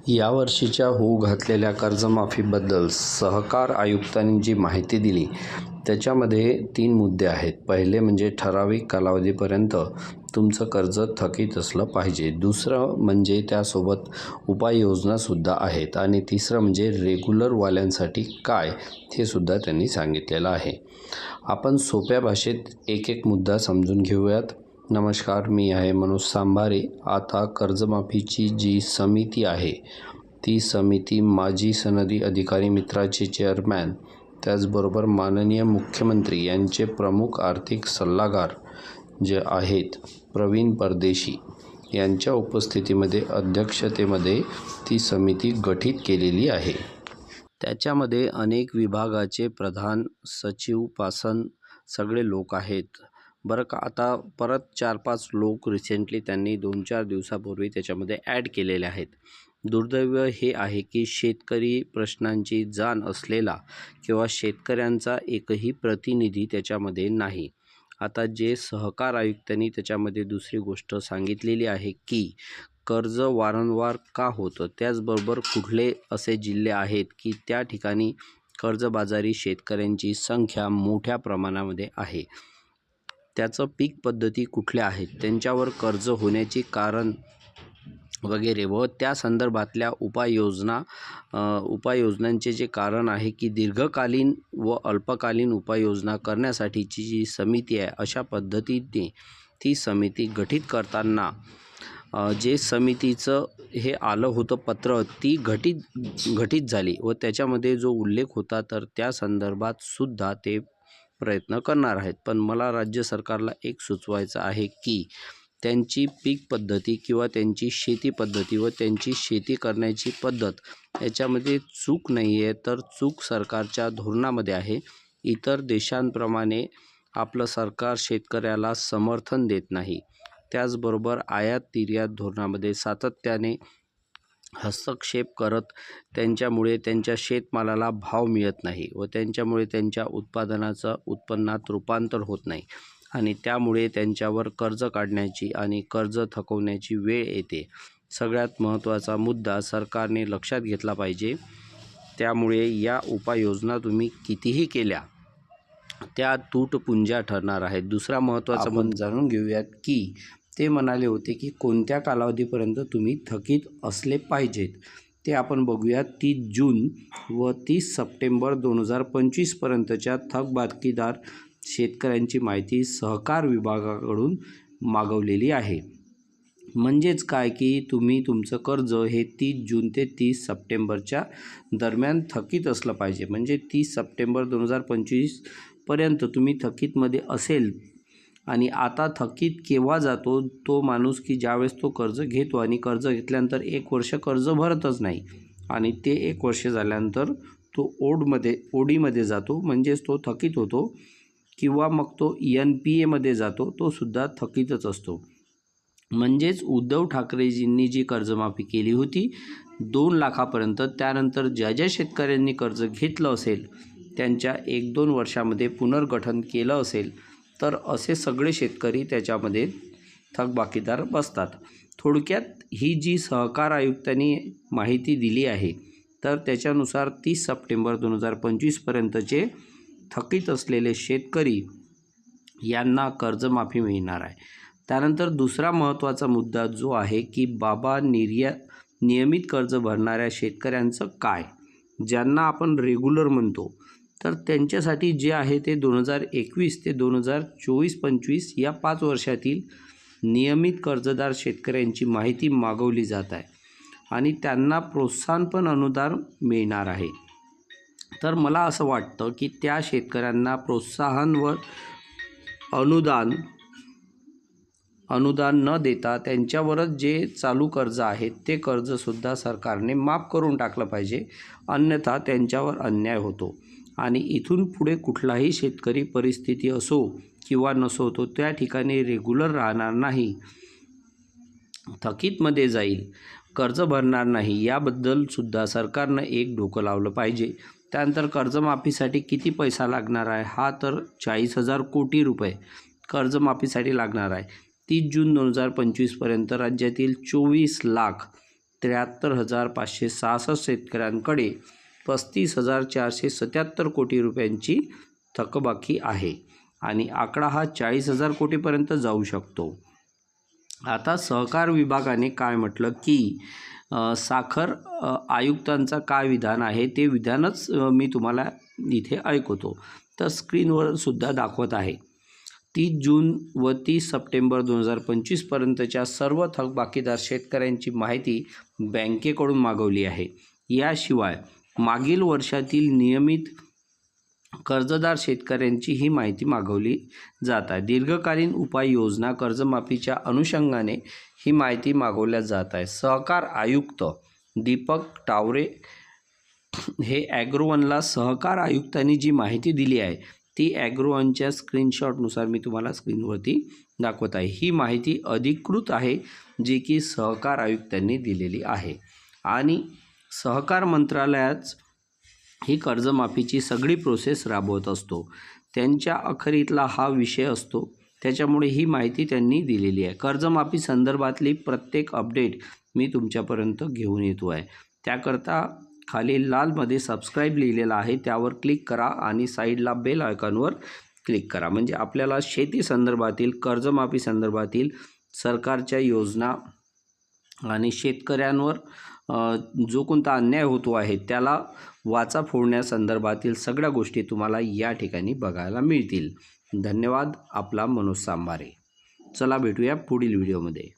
यावर्षीच्या होऊ घातलेल्या कर्जमाफीबद्दल सहकार आयुक्तांनी जी माहिती दिली त्याच्यामध्ये 3 मुद्दे आहेत. पहिले म्हणजे ठराविक कालावधीपर्यंत तुमचं कर्ज थकीत असलं पाहिजे. दुसरं म्हणजे त्यासोबत उपाययोजनासुद्धा आहेत आणि तिसरं म्हणजे रेग्युलरवाल्यांसाठी काय हे सुद्धा त्यांनी सांगितलेलं आहे. आपण सोप्या भाषेत एक एक मुद्दा समजून घेऊयात. नमस्कार, मी आहे मनोज सांभारे. आता कर्जमाफीची जी समिती आहे ती समिती माजी सनदी अधिकारी मित्राचे चेअरमॅन, त्याचबरोबर माननीय मुख्यमंत्री यांचे प्रमुख आर्थिक सल्लागार जे आहेत प्रवीण परदेशी यांच्या उपस्थितीमध्ये अध्यक्षतेमध्ये ती समिती गठीत केलेली आहे. त्याच्यामध्ये अनेक विभागाचे प्रधान सचिव पासून सगळे लोक आहेत बरं का. आता परत 4-5 लोक रिसेंटली त्यांनी 2-4 दिवसापूर्वी त्याच्यामध्ये ॲड केलेले आहेत. दुर्दैव हे आहे की शेतकरी प्रश्नांची जाण असलेला किंवा शेतकऱ्यांचा एकही प्रतिनिधी त्याच्यामध्ये नाही. आता जे सहकार आयुक्तांनी त्याच्यामध्ये दुसरी गोष्ट सांगितलेली आहे की कर्ज वारंवार का होतं, त्याचबरोबर कुठले असे जिल्हे आहेत की त्या ठिकाणी कर्जबाजारी शेतकऱ्यांची संख्या मोठ्या प्रमाणामध्ये आहे, त्याचं पीक पद्धती कुठल्या आहेत, त्यांच्यावर कर्ज होण्याची कारण वगैरे व त्या संदर्भातल्या उपाययोजनांचे जे कारण आहे की दीर्घकालीन व अल्पकालीन उपाययोजना करण्यासाठीची जी समिती आहे अशा पद्धतीने ती समिती गठीत करताना जे समितीचं हे आलं होतं पत्र ती घटित झाली व त्याच्यामध्ये जो उल्लेख होता तर त्या संदर्भात सुद्धा ते प्रयत्न करणार आहेत. पण मला राज्य सरकारला एक सुचवायचं आहे की त्यांची पीक पद्धती किंवा त्यांची शेती पद्धती व त्यांची शेती करण्याची पद्धत याच्यामध्ये चूक नाही आहे, तर चूक सरकारच्या धोरणामध्ये आहे. इतर देशांप्रमाणे आपलं सरकार शेतकऱ्याला समर्थन देत नाही. त्याचबरोबर आयात निर्यात धोरणामध्ये सातत्याने हस्तक्षेप करत त्यांच्यामुळे त्यांच्या शेतमालाला भाव मिळत नाही व त्यांच्यामुळे त्यांच्या उत्पादनाचं उत्पन्नात रूपांतर होत नाही आणि त्यामुळे त्यांच्यावर कर्ज काढण्याची आणि कर्ज थकवण्याची वेळ येते. सगळ्यात महत्त्वाचा मुद्दा सरकारने लक्षात घेतला पाहिजे. त्यामुळे या उपाययोजना तुम्ही कितीही केल्या त्या तूटपुंज्या ठरणार आहेत. दुसरा महत्त्वाचा आपण जाणून घेऊयात की ते म्हणाले होते की कोणत्या कालावधीपर्यंत तुम्ही थकीत असले पाहिजेत ते आपण बघूयात. 30 जून व 30 सप्टेंबर 2025 पर्यंतच्या थकबाकीदार शेतकऱ्यांची माहिती सहकार विभागाकडून मागवलेली आहे. म्हणजेच काय की तुम्ही तुमचं कर्ज हे 30 जून ते 30 सप्टेंबरच्या दरम्यान थकीत असलं पाहिजे. म्हणजे 30 सप्टेंबर 2025 पर्यंत तुम्ही थकीतमध्ये असेल. आणि आता थकीत केव्हा जातो तो माणूस की ज्यावेळेस तो कर्ज घेतो आणि कर्ज घेतल्यानंतर 1 वर्ष कर्ज भरतच नाही आणि ते 1 वर्ष झाल्यानंतर तो ओडीमध्ये जातो, म्हणजेच तो थकीत होतो किंवा मग तो NPAमध्ये जातो, तो सुद्धा थकीतच असतो. म्हणजेच उद्धव ठाकरेजींनी जी कर्जमाफी केली होती 2 लाखापर्यंत, त्यानंतर ज्या शेतकऱ्यांनी कर्ज घेतलं असेल त्यांच्या 1-2 वर्षामध्ये पुनर्गठन केलं असेल तर असे सगळे शेतकरी त्याच्यामध्ये थकबाकीदार बसतात. थोडक्यात ही जी सहकार आयुक्तांनी माहिती दिली आहे तर त्याच्यानुसार 30 सप्टेंबर 2025 पर्यंतचे थकीत असलेले शेतकरी यांना कर्जमाफी मिळणार आहे. त्यानंतर दुसरा महत्त्वाचा मुद्दा जो आहे की नियमित कर्ज भरणाऱ्या शेतकऱ्यांचं काय, ज्यांना आपण रेग्युलर म्हणतो, तर त्यांच्यासाठी जे आहे ते 2021 ते 2024-25 या 5 वर्षातील नियमित कर्जदार शेतकऱ्यांची माहिती मागवली जात आहे आणि त्यांना प्रोत्साहनपर अनुदान मिळणार आहे. तर मला असं वाटतं की त्या शेतकऱ्यांना प्रोत्साहन व अनुदान न देता त्यांच्यावरच जे चालू कर्ज आहे ते कर्जसुद्धा सरकारने माफ करून टाकलं पाहिजे, अन्यथा त्यांच्यावर अन्याय होतो आणि इथून पुढे कुठलाही शेतकरी परिस्थिती असो किंवा नसो तो त्या ठिकाणी रेग्युलर राहणार नाही, थकीतमध्ये जाईल, कर्ज भरणार नाही. याबद्दल सुद्धा सरकारनं एक डोकं लावलं पाहिजे. त्यानंतर कर्जमाफीसाठी किती पैसा लागणार आहे, हा तर 40,000 कोटी रुपये कर्जमाफीसाठी लागणार आहे. 30 जून 2025 पर्यंत राज्यातील 24 लाख 73,566 शेतकऱ्यांकडे 35,477 कोटी रुपयांची थकबाकी आहे आणि आकडा हा 40,000 कोटीपर्यंत जाऊ शकतो. आता सहकार विभागाने काय म्हटलं की साखर आयुक्तांचं काय विधान आहे ते विधानच मी तुम्हाला इथे ऐकवतो. तर स्क्रीनवर सुद्धा दाखवत आहे. 30 जून व 30 सप्टेंबर 2025 पर्यंतच्या सर्व थकबाकीदार शेतकऱ्यांची माहिती बँकेकडून मागवली आहे. याशिवाय मागील वर्षातील नियमित कर्जदार शेतकऱ्यांची ही माहिती मागवली जात आहे. दीर्घकालीन उपाययोजना कर्जमाफीच्या अनुषंगाने ही माहिती मागवल्या जात आहे. सहकार आयुक्त दीपक टावरे हे ॲग्रोवनला सहकार आयुक्तांनी जी माहिती दिली आहे ती ॲग्रोवनच्या स्क्रीनशॉटनुसार मी तुम्हाला स्क्रीनवरती दाखवत आहे. ही माहिती अधिकृत आहे जी की सहकार आयुक्तांनी दिलेली आहे आणि सहकार मंत्रालयाच ही कर्जमाफीची सगळी प्रोसेस राबवत असतो. त्यांच्या अखरीतला हा विषय असतो, त्याच्यामुळे ही माहिती त्यांनी दिलेली आहे. कर्जमाफी संदर्भातली प्रत्येक अपडेट मी तुमच्यापर्यंत घेऊन येतो आहे. त्याकरता खाली लालमध्ये सबस्क्राईब लिहिलेलं आहे त्यावर क्लिक करा आणि साईडला बेल आयकॉनवर क्लिक करा. म्हणजे आपल्याला शेती संदर्भातील कर्जमाफी संदर्भातील सरकारच्या योजना आणि शेतकऱ्यांवर जो कोणता अन्याय होतो आहे त्याला वाचा फोडण्यासंदर्भातील सगळ्या गोष्टी तुम्हाला या ठिकाणी बघायला मिळतील. धन्यवाद. आपला मनोज सांबारे. चला भेटूया पुढील व्हिडिओमध्ये.